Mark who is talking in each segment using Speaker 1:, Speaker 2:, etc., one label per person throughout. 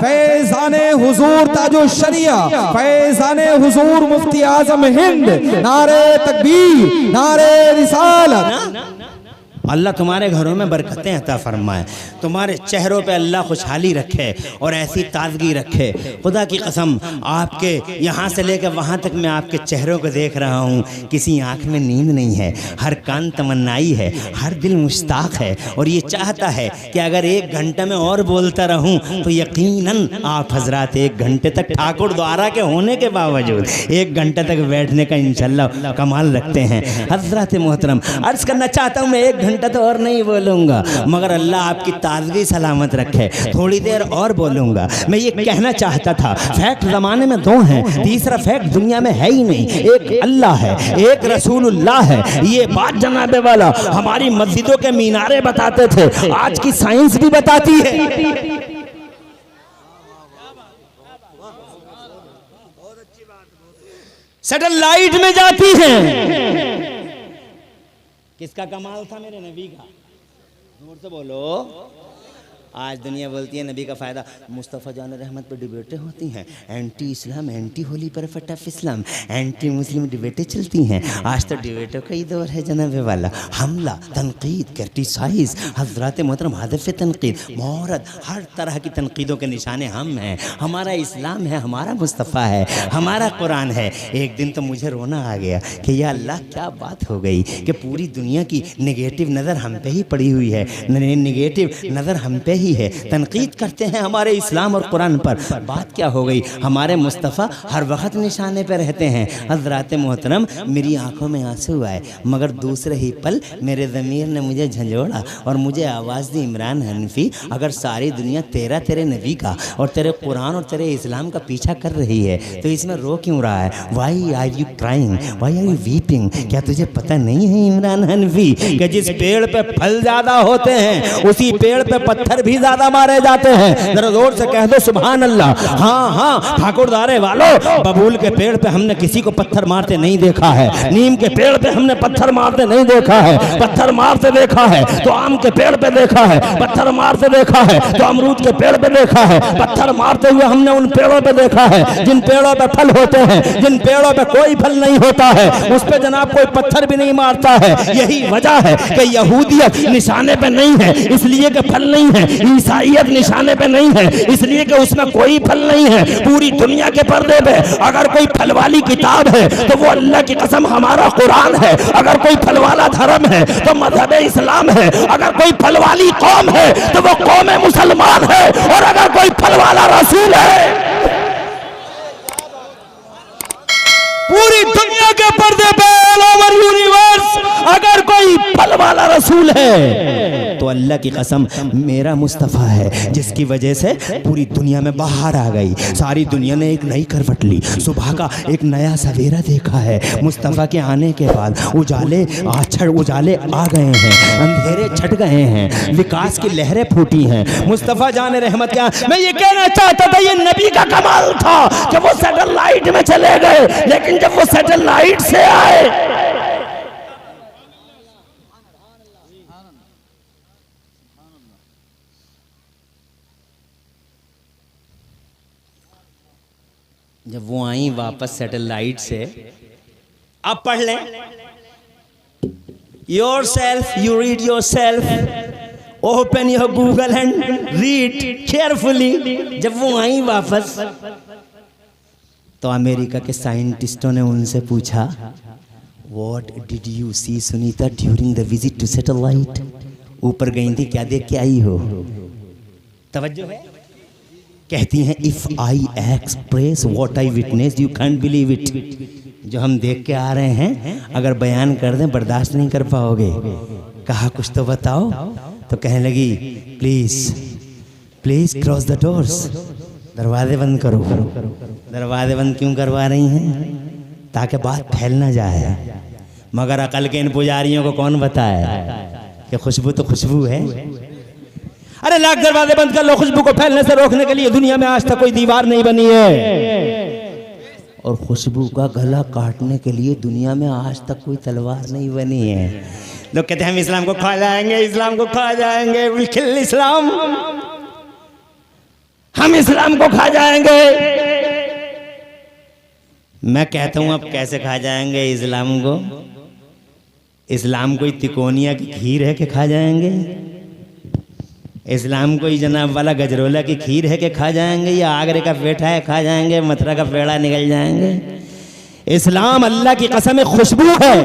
Speaker 1: फैज़ाने हुजूर ताजो शरिया, फैज़ाने हुजूर मुफ्ती आजम हिंद, नारे तकबीर, नारे रिसालत।
Speaker 2: अल्लाह तुम्हारे घरों में बरकतें अता फरमाए, तुम्हारे चेहरों पे अल्लाह खुशहाली रखे और ऐसी ताजगी रखे। खुदा की कसम, आपके यहाँ से लेकर वहाँ तक मैं आपके चेहरों को देख रहा हूँ, किसी आँख में नींद नहीं है, हर कान तमन्नाई है, हर दिल मुश्ताक है और ये चाहता है कि अगर 1 घंटा में और बोलता रहूँ तो यकीनन आप हजरात 1 घंटे तक ठाकुर द्वारा के होने के बावजूद 1 घंटे तक बैठने का इंशाल्लाह कमाल रखते हैं। हजरात मोहतरम, अर्ज़ करना चाहता हूँ, मैं 1 घंटा तो और नहीं बोलूँगा, मगर अल्लाह आपकी ताज़गी सलामत रखे, थोड़ी देर और बोलूँगा। मैं ये कहना चाहता था, फैक्ट ज़माने में 2 हैं, तीसरा फैक्ट दुनिया में है ही नहीं। एक अल्लाह है, एक रसूलुल्लाह है। ये बात जनाबे वाला हमारी मस्जिदों के मीनारे बताते थे, आज की साइंस भी बताती है। सैटेलाइट में जाती हैं। किसका कमाल था? मेरे नबी का। जोर से बोलो। आज दुनिया बोलती है नबी का फ़ायदा। मुस्तफ़ा जान रहमत पर डिबेटें होती हैं, anti Islam, anti holy perfect of Islam, anti Muslim डिबेटें चलती हैं। आज तो डिबेटों का ही दौर है जनाबे वाला। हमला, तनकीद, क्रिटिसाइज, हज़रात मोहतरम हदफ़ तनकीद, मोहरत, हर तरह की तनकीदों के निशाने हम हैं। हमारा इस्लाम है, हमारा मुस्तफ़ा है, हमारा कुरान है। एक दिन तो मुझे रोना आ गया कि या अल्लाह क्या बात हो गई कि पूरी दुनिया की नेगेटिव नज़र हम पे ही पड़ी हुई है, नेगेटिव नज़र हम पे ही है, तनकीद करते हैं हमारे इस्लाम और कुरान पर। बात क्या हो गई? हमारे मुस्तफ़ा हर वक्त निशाने पर रहते हैं। हज़रात मोहतरम, मेरी आंखों में आंसू आए, मगर दूसरे ही पल मेरे ज़मीर ने मुझे झंझोड़ा और मुझे आवाज़ दी, इमरान हनफी, अगर सारी दुनिया तेरे नबी का और तेरे कुरान और तेरे इस्लाम का पीछा कर रही है तो इसमें रो क्यों रहा है? Why are you crying, why are you weeping? क्या तुझे पता नहीं है इमरान हनफी कि जिस पेड़ पे फल ज़्यादा होते हैं उसी पेड़ पे पत्थर भी ज्यादा मारे जाते हैं? जरा जोर से कह दो सुभान अल्लाह। हाँ हाँ ठाकुरदारे वालों, बबूल के पेड़ पे हमने किसी को पत्थर मारते नहीं देखा है, नीम के पेड़ पे हमने पत्थर मारते नहीं देखा है। पत्थर मारते देखा है तो आम के पेड़ पे देखा है, पत्थर मारते देखा है तो अमरूद के पेड़ पे देखा है। पत्थर मारते हुए हमने उन पेड़ों पे देखा है जिन पेड़ों पे फल होते हैं, जिन पेड़ों पे कोई फल नहीं होता है उस पे जनाब कोई पत्थर भी नहीं मारता है। यही वजह है कि यहूदियत निशाने पे नहीं है इसलिए कि फल नहीं है, ईसाईयत निशाने पे नहीं है इसलिए कि उसमें कोई फल नहीं है। पूरी दुनिया के पर्दे पे अगर कोई फल वाली किताब है तो वो अल्लाह की कसम हमारा कुरान है। अगर कोई फल वाला धर्म है तो मजहब इस्लाम है। अगर कोई फल वाली कौम है तो वो कौम मुसलमान है। और अगर कोई फल वाला रसूल है, पूरी दुनिया के पर्दे पे ऑल ओवर यूनिवर्स अगर कोई फल वाला रसूल है तो अल्लाह की कसम मेरा मुस्तफ़ा है, जिसकी वजह से पूरी दुनिया में बाहर आ गई। सारी दुनिया ने एक नई करवट ली, सुबह का एक नया सवेरा देखा है। मुस्तफ़ा के आने के बाद उजाले आ गए हैं, अंधेरे छट गए हैं, विकास की लहरें फूटी हैं। मुस्तफ़ा जान रहमत क्या, मैं ये कहना चाहता था, ये नबी का कमाल था कि वो सैटेलाइट में चले गए, लेकिन जब वो सैटेलाइट से आए जब वो आई वापस सैटेलाइट से, अब पढ़ लें yourself, you read yourself, open your Google and read carefully. जब वो आई वापस तो अमेरिका के साइंटिस्टों ने उनसे पूछा, what did you see Sunita during the visit to satellite? ऊपर गई थी, क्या देख के आई हो? तवज्जो है? कहती हैं if I express what I witness you can't believe it. जो हम देख के आ रहे हैं अगर बयान कर दें बर्दाश्त नहीं कर पाओगे। कहा कुछ तो बताओ, तो कहने लगी प्लीज क्रॉस द डोर्स, दरवाजे बंद करो। दरवाजे बंद क्यों करवा रही हैं? ताकि बात फैल ना जाए। मगर अकल के इन पुजारियों को कौन बताए कि खुशबू तो खुशबू है। अरे लाख दरवाजे बंद कर लो, खुशबू को फैलने से रोकने के लिए दुनिया में आज तक कोई दीवार नहीं बनी है। और खुशबू का गला काटने के लिए दुनिया में आज तक कोई तलवार नहीं बनी है। लोग कहते हैं हम इस्लाम को खा जाएंगे, इस्लाम को खा जाएंगे, विल किल इस्लाम। हम इस्लाम को खा जाएंगे। मैं कहता हूं अब कैसे खा जाएंगे इस्लाम को? इस्लाम कोई तिकोनिया की खीर है कि खा जाएंगे? इस्लाम कोई जनाब वाला गजरोला की खीर है कि खा जाएंगे? या आगरे का पेठा है खा जाएंगे? मथुरा का पेड़ा निकल जाएंगे? इस्लाम अल्लाह की कसम खुशबू है,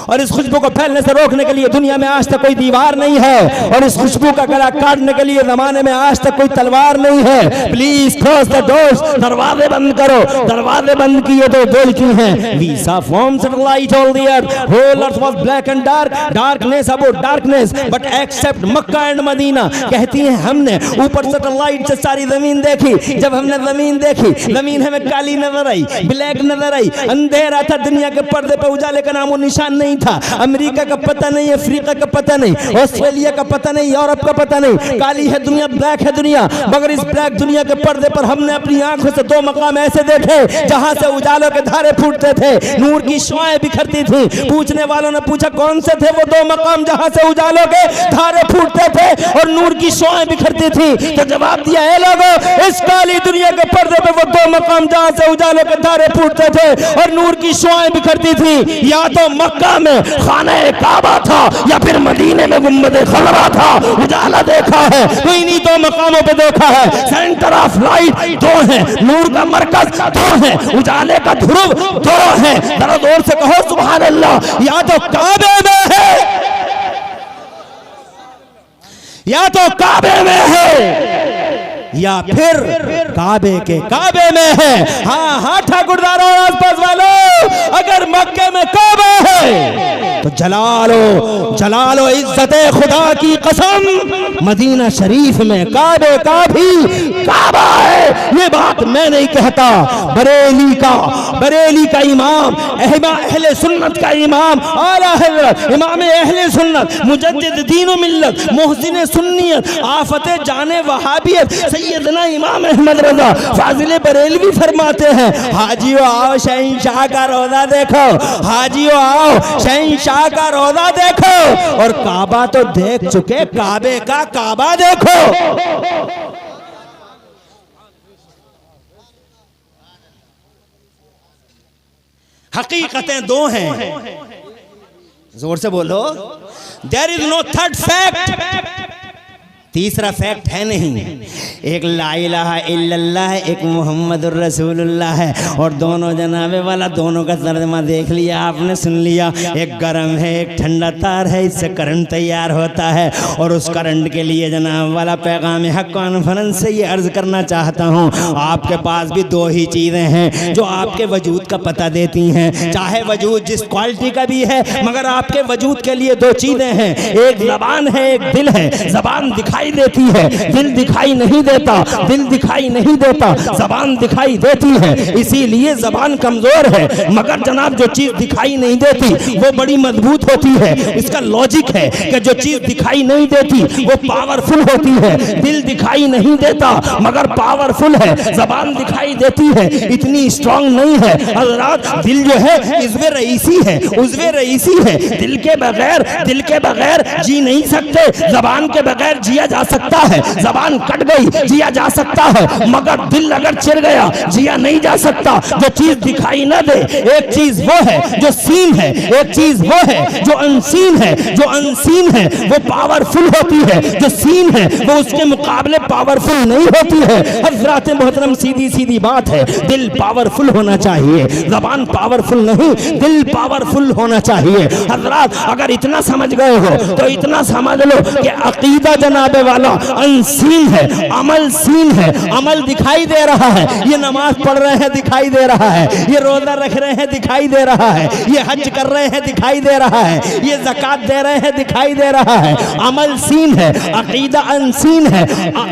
Speaker 2: और इस खुशबू को फैलने से रोकने के लिए दुनिया में आज तक कोई दीवार नहीं है, और इस खुशबू का गला काटने के लिए जमाने में आज तक कोई तलवार नहीं है। प्लीज क्लोज द डोर्स, दरवाजे बंद करो। दरवाजे बंद किए तो बोलती हैं we saw forms of light all the earth, whole earth was black and dark, darkness about darkness, but except Mecca and Medina. कहती हैं हमने ऊपर सैटेलाइट से सारी जमीन देखी, जब हमने जमीन देखी जमीन हमें काली नजर आई, ब्लैक नजर आई, अंधेरा था, दुनिया के पर्दे पे उजाले का नामो निशान नहीं था। अमेरिका का पता नहीं, अफ्रीका का पता नहीं, ऑस्ट्रेलिया का पता नहीं, यूरोप का पता नहीं। काली है दुनिया, ब्लैक है दुनिया, मगर इस ब्लैक दुनिया के पर्दे पर हमने अपनी आंखों से दो मकाम ऐसे देखे जहां से उजालों के धारे फूटते थे, नूर की शुआएं बिखरती थी। पूछने वालों ने पूछा कौन से थे वो दो मकाम जहां से उजालों के धारे फूटते थे और नूर की शुआएं बिखरती थी? तो जवाब दिया है लोगों, इस काली दुनिया के पर्दे पे वो दो मकाम जहां से उजालों के धारे फूटते थे और नूर की शुआएं बिखरती थी, या तो मक्का में खाना काबा था या फिर मदीने में गुंबद खलरा था। उजाला देखा है तो इन्हीं दो मकामों पे देखा है। सेंटर ऑफ लाइट दो है, नूर का मरकज दो है, उजाले का ध्रुव दो है। जरा जोर से कहो सुभान अल्लाह। या तो काबे में है, या तो काबे में है, या फिर काबे के काबे में है। हाँ हाँ ठाकुरदारों आसपास वालों, अगर मक्के में काबा है तो जलालो जलालो इज्जत खुदा की कसम मदीना शरीफ में काबे का भी काबा है। ये बात मैं नहीं कहता, बरेली का इमाम, अहले सुन्नत का इमाम, आला हज़रत इमाम अहले सुन्नत, मुजद्दिद दीन व मिल्लत, मोहसिन सुन्नियत, आफते जाने वहाबियत सैयदना इमाम अहमद रजा फाजिल बरेलवी फरमाते हैं, हाजियो आओ शहंशाह का रोजा देखो, हाजियो आओ शहंशाह का रोजा देखो, और काबा तो देख चुके, काबे का काबा देखो। हकीकतें दो हैं, जोर से बोलो। There is no third fact, तीसरा फैक्ट है नहीं। एक ला इलाहा इल्लल्लाह है, एक मोहम्मदुर रसूलुल्लाह है, और दोनों जनाबे वाला दोनों का तर्जमा देख लिया आपने, सुन लिया। एक गर्म है, एक ठंडा तार है, इससे करंट तैयार होता है, और उस करंट के लिए जनाब वाला पैगाम हक कॉन्फ्रेंस से ये अर्ज करना चाहता हूँ, आपके पास भी दो ही चीज़ें हैं जो आपके वजूद का पता देती हैं। चाहे वजूद जिस क्वालिटी का भी है, मगर आपके वजूद के लिए दो चीज़ें हैं, एक ज़बान है, एक दिल है। ज़बान दिखाई देती है, दिल दिखाई नहीं देता, दिल दिखाई नहीं देता, जबान दिखाई देती है। इसीलिए जबान कमजोर है, मगर जनाब जो चीज दिखाई नहीं देती वो बड़ी मजबूत होती है। इसका लॉजिक है कि जो चीज दिखाई नहीं देती वो पावरफुल होती है। दिल दिखाई नहीं देता मगर पावरफुल है, जबान दिखाई देती है, इतनी स्ट्रांग नहीं है। हज़रात दिल जो है इज़्वे रईसी है, उज़्वे रईसी है। दिल के बगैर जी नहीं सकते, जबान के बगैर जिया जा सकता है। जबान कट गई जिया जा सकता है, मगर दिल अगर चिर गया जिया नहीं जा सकता। जो चीज दिखाई ना दे, एक चीज वो है जो सीन है, एक चीज वो है जो अनसीन है। जो अनसीन है वो पावरफुल होती है, जो सीन है वो उसके मुकाबले पावरफुल नहीं होती है। हज़रात मोहतरम सीधी सीधी बात है, दिल पावरफुल होना चाहिए, जबान पावरफुल नहीं, दिल पावरफुल होना चाहिए। हज़रात अगर इतना समझ गए हो तो इतना समझ लो कि अकीदा जनाबे वाला अनसीन है, अमल सीन है। अमल दिखाई दे रहा है, ये नमाज पढ़ रहे हैं दिखाई दे रहा है, ये रोजा रख रहे हैं दिखाई दे रहा है, ये हज कर रहे हैं दिखाई दे रहा है, ये ज़कात दे रहे हैं दिखाई दे रहा है। अमल सीन है, अकीदा अनसीन है।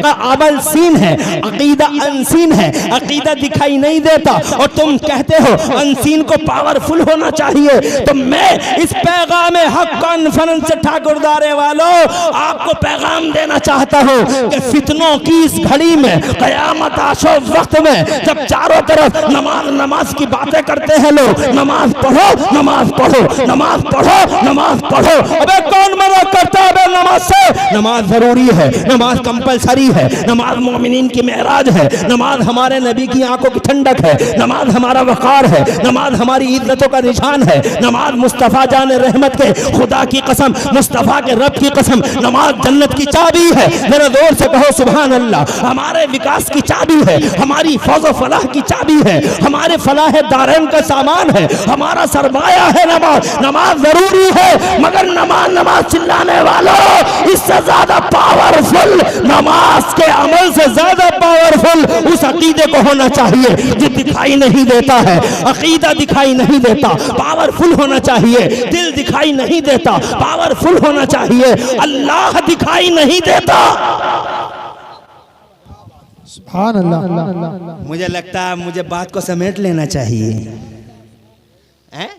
Speaker 2: अमल सीन है, अकीदा अकीदा अनसीन है, अकीदा दिखाई नहीं देता, और तुम कहते हो अनसीन को पावरफुल होना चाहिए। तो मैं इस पैगाम हक कॉन्फ्रेंस से ठाकुरदारे वालों आपको पैगाम देना चाहता हूँ कि फितनों की इस घड़ी में, कयामत आशो वक्त में, जब चारों तरफ नमाज नमाज की बातें करते हैं लोग, नमाज पढ़ो नमाज पढ़ो नमाज पढ़ो नमाज पढ़ो। अबे कौन मना करता है? अबे नमाज से, नमाज जरूरी है, नमाज कंपलसरी है, नमाज मोमिनीन की मेराज है, नमाज हमारे नबी की आंखों की ठंडक है, नमाज हमारा वकार है, नमाज हमारी इज्जतों का निशान है, नमाज मुस्तफ़ा जान रहमत के, खुदा की कसम, मुस्तफ़ा के रब की कसम, नमाज जन्नत की चाबी है। मेरा जोर से कहो सुभान अल्लाह। हमारे विकास की चाबी है, हमारी फौज फलाह की चाबी है, हमारे फलाह दारैन का सामान है, हमारा सरमाया है नमाज। नमाज जरूरी है, मगर नमाज नमाज चिल्लाने वालों, इससे ज्यादा पावरफुल, नमाज के अमल से ज्यादा पावरफुल उस अकीदे को होना चाहिए जो दिखाई नहीं देता है। अकीदा दिखाई नहीं देता, पावरफुल होना चाहिए। दिल दिखाई नहीं देता, पावरफुल होना चाहिए। अल्लाह दिखाई नहीं देता।
Speaker 1: सुभान अल्लाह।
Speaker 2: मुझे लगता है मुझे बात को समेट लेना चाहिए, हैं?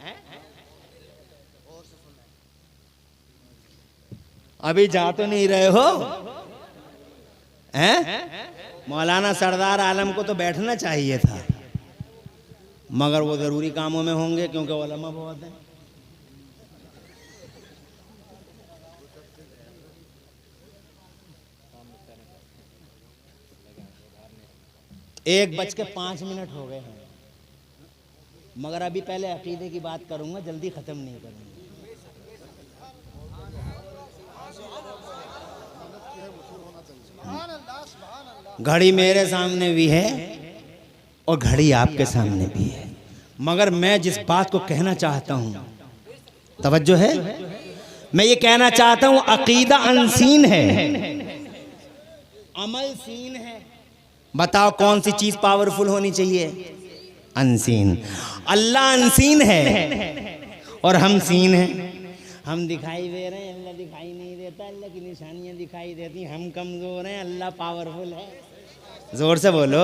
Speaker 2: अभी जा तो नहीं रहे हो, हैं? मौलाना सरदार आलम को तो बैठना चाहिए था, मगर वो जरूरी कामों में होंगे क्योंकि उलमा बहुत हैं। एक बज के 5 मिनट हो गए हैं, मगर अभी पहले अकीदे की बात करूंगा, जल्दी खत्म नहीं करूंगा। घड़ी मेरे सामने भी है और घड़ी आपके सामने भी है, मगर मैं जिस बात को कहना चाहता हूं, तवज्जो है, मैं ये कहना चाहता हूं अकीदा अनसीन है, अमल सीन है। बताओ कौन सी चीज पावरफुल होनी चाहिए? अनसीन। अल्लाह अनसीन है और हम सीन हैं। हम दिखाई दे रहे हैं, अल्लाह दिखाई नहीं देता, अल्लाह की निशानियां दिखाई देती, हम कमजोर हैं, अल्लाह पावरफुल है। जोर से बोलो।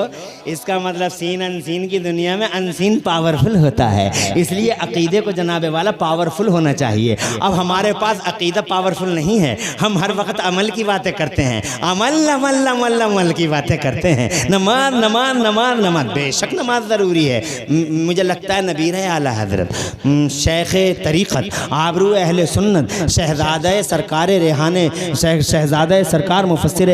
Speaker 2: इसका मतलब सीन अनसीन की दुनिया में अनसीन पावरफुल होता है, इसलिए अकीदे को जनाबे वाला पावरफुल होना चाहिए। अब हमारे पास अकीदा पावरफुल नहीं है, हम हर वक्त अमल की बातें करते हैं, अमल अमल अमल अमल की बातें करते हैं, नमाज नमाज नमाज नमाज। बेशक नमाज ज़रूरी है। मुझे लगता है नबीर आला हज़रत शेख तरीक़त आबरू अहले सुन्नत शहज़ादा सरकार रेहाने शहज़ादा सरकार मुफस्सिर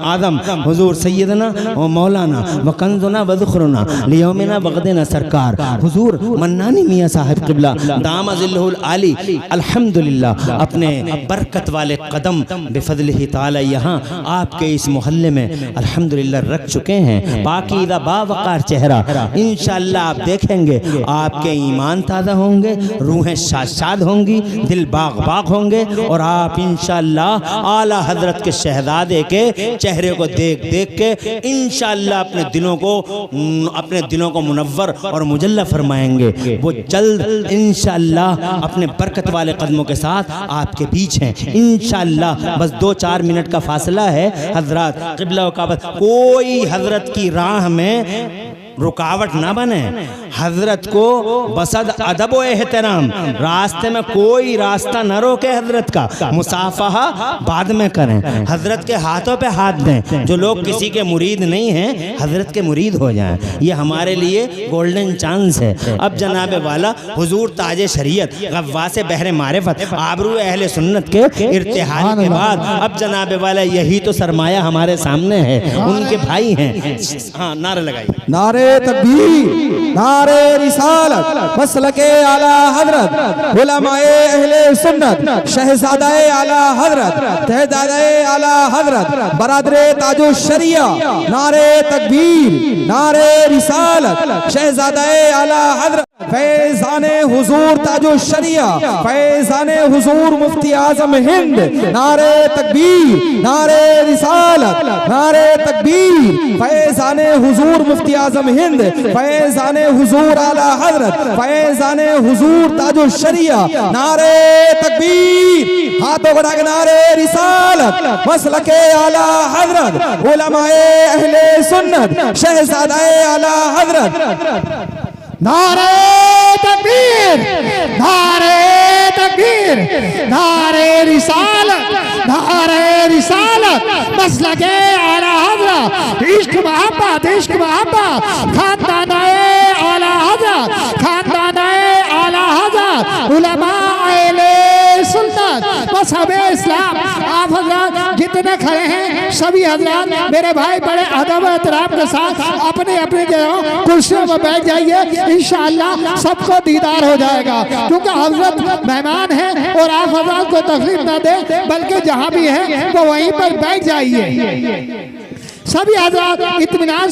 Speaker 2: आज़म हुज़ूर सैयदना और मौलाना वकंजुना वज़ुखरुना लियौमिना वग़दना सरकार हुज़ूर मन्नानी मियाँ साहब क़िबला दाम ज़िल्लुहुल आली अल्हम्दुलिल्लाह अपने बरकत वाले कदम बिफ़ज़लिही ताला यहाँ आपके इस मोहल्ले में अल्हम्दुलिल्लाह रख चुके हैं। पाकीज़ा बावक़ार चेहरा, इंशाअल्लाह आप देखेंगे आपके ईमान ताज़ा होंगे, रूहें शाद होंगी, दिल बाग बाग होंगे, और आप इंशाअल्लाह आला हज़रत के शहज़ादे के चेहरे को देख देख के इंशाअल्लाह अपने दिलों को मुनव्वर और मुजल्ला फरमाएंगे। वो जल्द इंशाअल्लाह अपने बरकत वाले कदमों के साथ आपके बीच हैं इंशाअल्लाह। बस 2-4 मिनट का फासला है हजरत। क़िबला काबत कोई हजरत की राह में रुकावट ना बने, हजरत को बसद अदब व एहतराम, रास्ते में कोई रास्ता न रोके हजरत का, मुसाफहा बाद में करें, हजरत के हाथों पे हाथ दें। जो लोग किसी के मुरीद नहीं हैं हजरत के मुरीद हो जाएं, ये हमारे लिए गोल्डन चांस है। अब जनाबे वाला हुजूर ताजे शरीयत गव्वासे बहरे मारिफत आबरू अहले सुन्नत के इर्तिहाल के बाद अब जनाबे वाला यही तो सरमाया हमारे सामने है, उनके भाई हैं। हाँ नारे लगाइए,
Speaker 1: नारे तकबीर, नारे रिसालत, मसलके आला हजरत, उलमाए अहले सुन्नत, शहजादाए आला हजरत, तहजादाए आला हजरत, बरादरे ताजो शरिया, नारे तकबीर, नारे रिसालत, शहजादाए आला हजरत, फैजाने हुजूर ताजो शरिया, फैजाने हुजूर मुफ्ती आजम हिंद, नारे तकबीर, नारे रिसालत, नारे तकबीर, फैजाने हुजूर मुफ्ती आजम हिंद, फैजाने हुजूर आला हजरत, फैजाने हुजूर ताजो शरिया, नारे तकबीर, हाथों बढ़ा के नारे रिसालत, मसलके आला हजरत, उलमाए अहले सुन्नत शहजादाए आला हजरत।
Speaker 3: नारे तकबीर, नारे तकबीर, नारे रिसालत, नारे रिसालत, मसलके आला हज़रत, इश्क मोहब्बत, इश्क मोहब्बत, खानदान-ए आला हज़रत, खानदान-ए आला हज़रत, उलमा-ए सुन्नत मज़हब-ए इस्लाम। आप हज़रात जितने खड़े हैं सभी हज़रात मेरे भाई बड़े अदब और एहतराम के साथ अपने अपने जगह कुर्सियों पर बैठ जाइए। इंशाअल्लाह सबको दीदार हो जाएगा, क्योंकि हज़रत मेहमान हैं और आप हज़रात को तकलीफ न दें, बल्कि जहाँ भी है वो वहीं पर बैठ जाइए। सभी हज़रात इत्मीनान